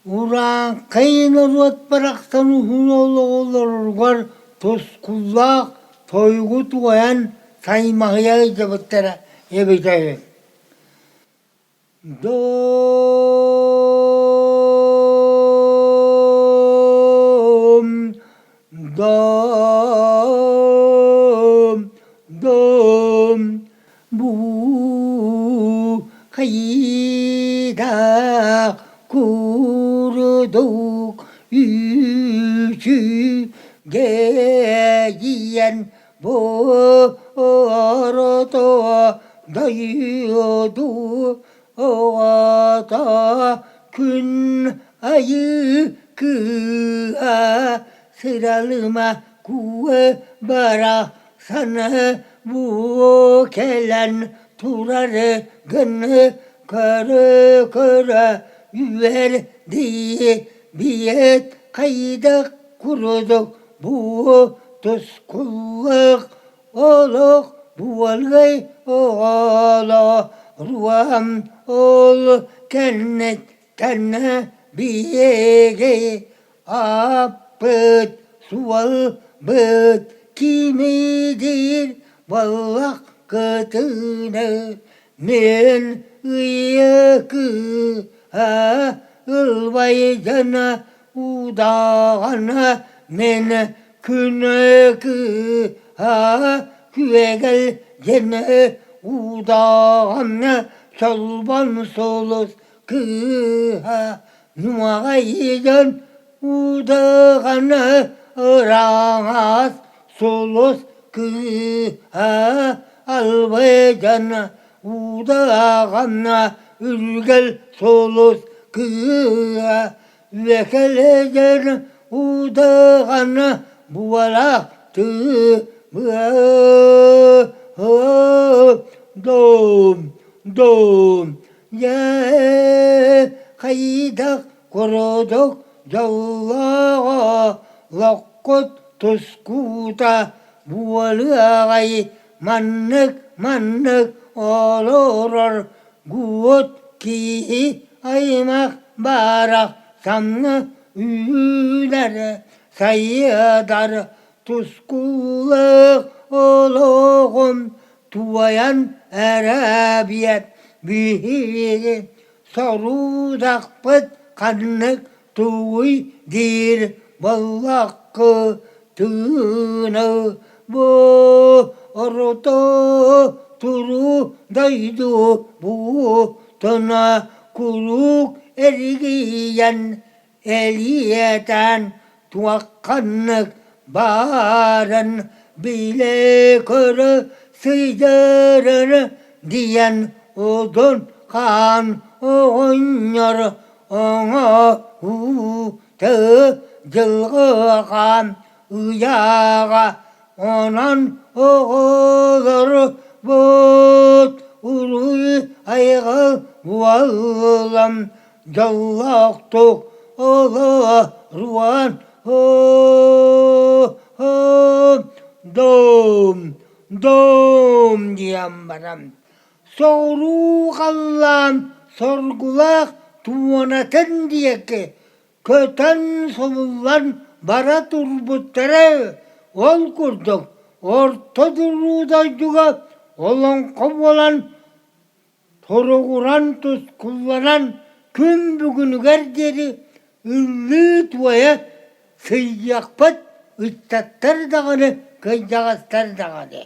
Uran kayınırvat bıraktan uhun olur toskullak toygut koyan saymağıya cevaplara ebecek. Dom, dom, dom, bu kayda kurduk yüzü giyen bu arada dayıyordu o ata gün ayı kığa sıralıma kuve bara sana bu kelen turarı gönü kara kara verdi biyet kayda kuruduk bu toskulluk oluk bu algay ola ruam ol kennet tenne biyege apıt sual bıt kimidir vallah kıtını men ıyıkı ha ılbaycana udağana men künekü ha küvegel gene udağana çalban solus kıha numaycan udağana ırağaz solus kıha albaycana udağana ülgel solus kıha vekelecen udağana buvalaktı dom dom ya kaydak koruduk jallağa lakkut tuskuta buvalağay manlık olur gut ki aymak barak samlı üler sayıdar tuskuluk oluğum tuvayan erabiyet bihi sorudak pıt kanlık tuğuy dir ballakı tığını bu orta turu daydu bu tına kuruk ergiyen eliyeten tuakkanlık baran bile körü sıcarını diyen odun kan oynuyor ona tı cılgıkan uyağa onan olur but uru aygı vallam callaktuk ola ruan dom diyen baram soru kallam sorgulak tuvanatın diye ki köten solullan bara turbuttere ol kurduk orta durudaydıga olan kovalan toruguran tuz kullanan gün bugünü gerderi ünlü tuvaya sıyyakpat ıttattar dağını kıycağıztar dağını